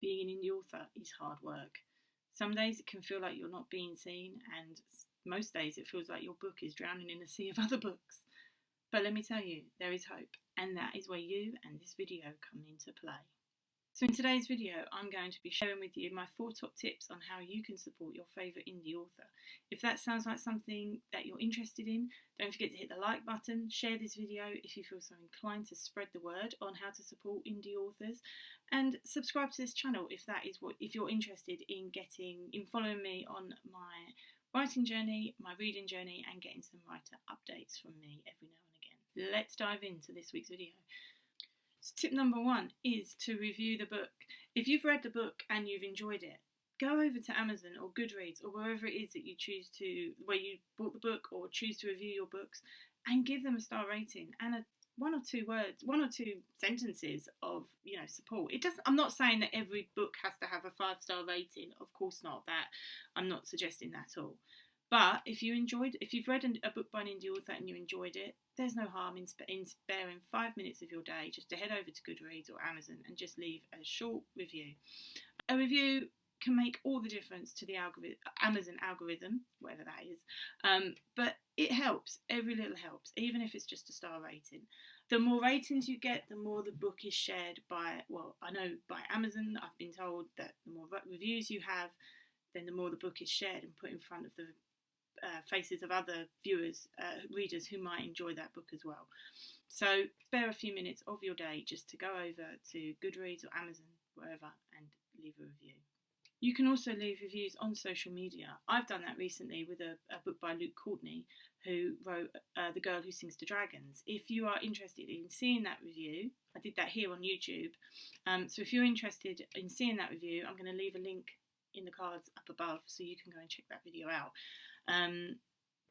being an indie author is hard work. Some days it can feel like you're not being seen, and most days it feels like your book is drowning in a sea of other books. But let me tell you, there is hope, and that is where you and this video come into play. So in today's video, I'm going to be sharing with you my 4 top tips on how you can support your favourite indie author. If that sounds like something that you're interested in, don't forget to hit the like button, share this video if you feel so inclined to spread the word on how to support indie authors, and subscribe to this channel if you're interested in following me on my writing journey, my reading journey, and getting some writer updates from me every now and again. Let's dive into this week's video. So tip number 1 is to review the book. If you've read the book and you've enjoyed it, go over to Amazon or Goodreads or wherever it is that you choose to, where you bought the book or choose to review your books, and give them a star rating and one or two sentences of support. I'm not saying that every book has to have a 5-star rating. Of course not. That I'm not suggesting that at all. But if you've read a book by an indie author and you enjoyed it, there's no harm in sparing 5 minutes of your day just to head over to Goodreads or Amazon and just leave a short review. A review can make all the difference to the Amazon algorithm, whatever that is. But it helps. Every little helps, even if it's just a star rating. The more ratings you get, the more the book is shared by Amazon. I've been told that the more reviews you have, then the more the book is shared and put in front of the faces of other readers who might enjoy that book as well. So spare a few minutes of your day just to go over to Goodreads or Amazon, wherever, and leave a review. You can also leave reviews on social media. I've done that recently with a book by Luke Courtney, who wrote The Girl Who Sings to Dragons. If you are interested in seeing that review, I did that here on YouTube. So if you're interested in seeing that review, I'm going to leave a link in the cards up above so you can go and check that video out.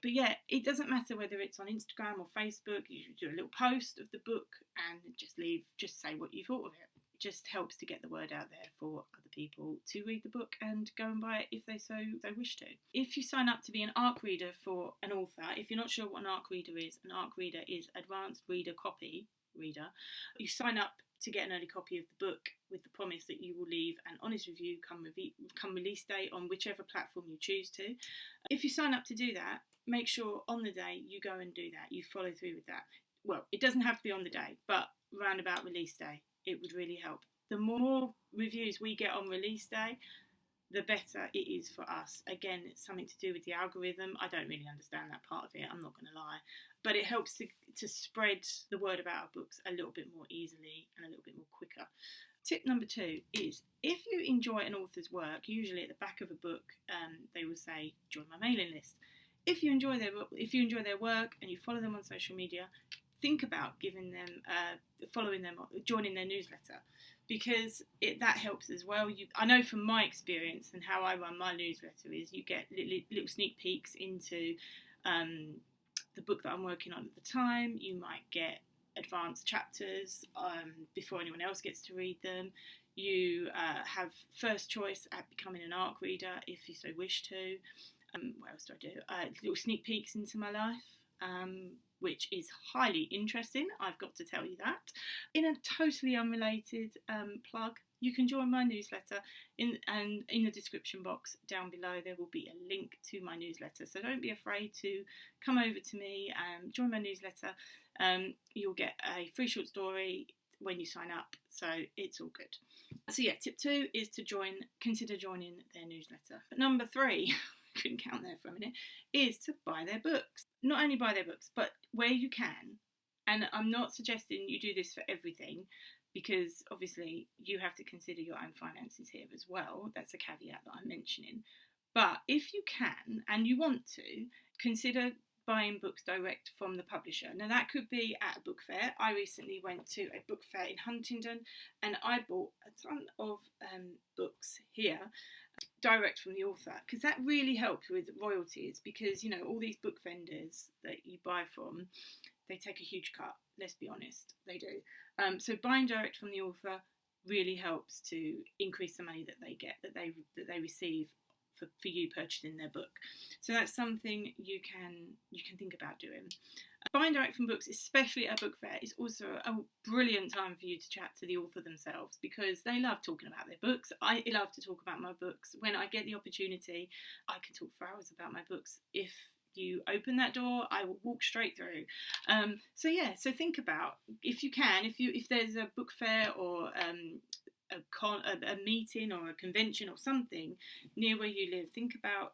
But yeah, it doesn't matter whether it's on Instagram or Facebook. You should do a little post of the book and just say what you thought of it. It just helps to get the word out there for other people to read the book and go and buy it if they wish to. If you sign up to be an ARC reader for an author, if you're not sure what an ARC reader is Advanced Reader Copy Reader. You sign up to get an early copy of the book with the promise that you will leave an honest review come release date on whichever platform you choose to. If you sign up to do that, make sure on the day you go and do that, you follow through with that. Well, it doesn't have to be on the day, but round about release day, it would really help. The more reviews we get on release day, the better it is for us. Again, it's something to do with the algorithm. I don't really understand that part of it, I'm not going to lie. But it helps to spread the word about our books a little bit more easily and a little bit more quicker. Tip number 2 is, if you enjoy an author's work, usually at the back of a book, they will say, join my mailing list. If you enjoy their work and you follow them on social media, think about following them, joining their newsletter, because that helps as well. I know from my experience and how I run my newsletter is you get little sneak peeks into the book that I'm working on at the time. You might get advanced chapters before anyone else gets to read them. You have first choice at becoming an ARC reader if you so wish to. What else do I do? Little sneak peeks into my life, which is highly interesting, I've got to tell you that. In a totally unrelated plug, you can join my newsletter, in the description box down below there will be a link to my newsletter. So don't be afraid to come over to me and join my newsletter. You'll get a free short story when you sign up, so it's all good. So yeah, tip 2 is to consider joining their newsletter. But number 3, couldn't count there for a minute, is to buy their books. Not only buy their books, but where you can. And I'm not suggesting you do this for everything, because obviously you have to consider your own finances here as well. That's a caveat that I'm mentioning. But if you can and you want to, consider buying books direct from the publisher. Now that could be at a book fair. I recently went to a book fair in Huntingdon and I bought a ton of books here direct from the author, because that really helps with royalties, because all these book vendors that you buy from, they take a huge cut, let's be honest, they do. So buying direct from the author really helps to increase the money that they get, that they receive for you purchasing their book. So that's something you can think about doing. Buying direct from books, especially at a book fair, is also a brilliant time for you to chat to the author themselves, because they love talking about their books. I love to talk about my books. When I get the opportunity, I can talk for hours about my books. If you open that door, I will walk straight through. So think about, if you can, if there's a book fair or a meeting or a convention or something near where you live, think about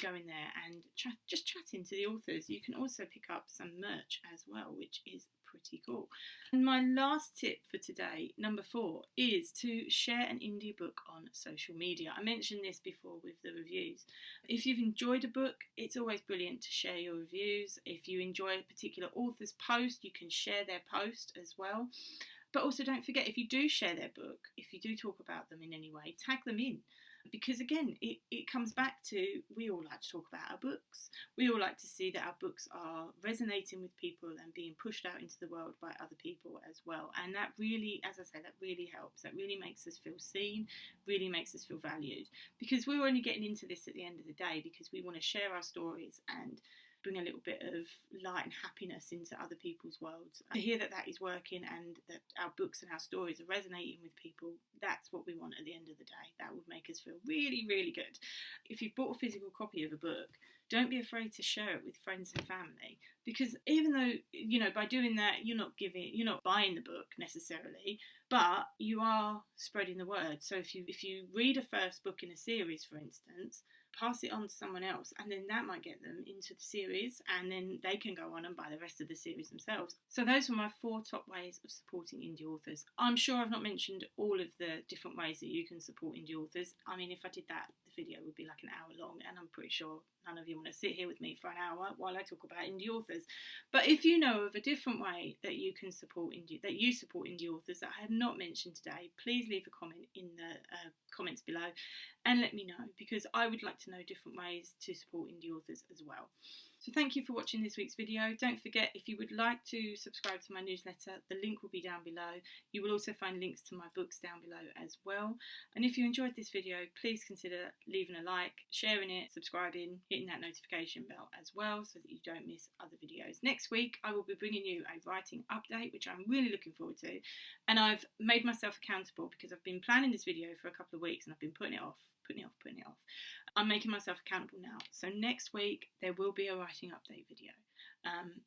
going there and just chatting to the authors. You can also pick up some merch as well, which is pretty cool. And my last tip for today, number 4, is to share an indie book on social media. I mentioned this before with the reviews. If you've enjoyed a book, it's always brilliant to share your reviews. If you enjoy a particular author's post, you can share their post as well. But also don't forget, if you do share their book, if you do talk about them in any way, tag them in. Because again, it comes back to, we all like to talk about our books. We all like to see that our books are resonating with people and being pushed out into the world by other people as well. And that really, as I say, that really helps. That really makes us feel seen, really makes us feel valued. Because we're only getting into this at the end of the day because we want to share our stories and bring a little bit of light and happiness into other people's worlds. To hear that is working and that our books and our stories are resonating with people, that's what we want at the end of the day. That would make us feel really, really good. If you've bought a physical copy of a book, don't be afraid to share it with friends and family, because even though, by doing that, you're not buying the book necessarily, but you are spreading the word. So if you read a first book in a series, for instance, pass it on to someone else, and then that might get them into the series, and then they can go on and buy the rest of the series themselves. So those were my 4 top ways of supporting indie authors. I'm sure I've not mentioned all of the different ways that you can support indie authors. I mean, if I did that, the video would be like an hour long, and I'm pretty sure none of you want to sit here with me for an hour while I talk about indie authors. But if you know of a different way that you can support indie authors that I have not mentioned today, please leave a comment in the comments below and let me know, because I would like to know different ways to support indie authors as well. So thank you for watching this week's video. Don't forget, if you would like to subscribe to my newsletter, the link will be down below. You will also find links to my books down below as well. And if you enjoyed this video, please consider leaving a like, sharing it, subscribing, hitting that notification bell as well so that you don't miss other videos. Next week, I will be bringing you a writing update, which I'm really looking forward to. And I've made myself accountable because I've been planning this video for a couple of weeks and I've been putting it off. I'm making myself accountable now. So next week there will be a writing update video.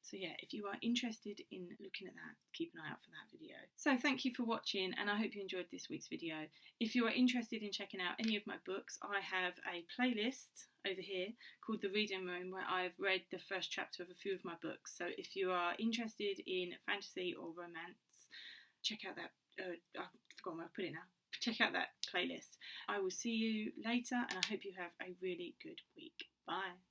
So yeah, if you are interested in looking at that, keep an eye out for that video. So thank you for watching, and I hope you enjoyed this week's video. If you are interested in checking out any of my books, I have a playlist over here called The Reading Room, where I've read the first chapter of a few of my books. So if you are interested in fantasy or romance, check out that, I've forgotten where I put it now. Check out that playlist. I will see you later, and I hope you have a really good week. Bye.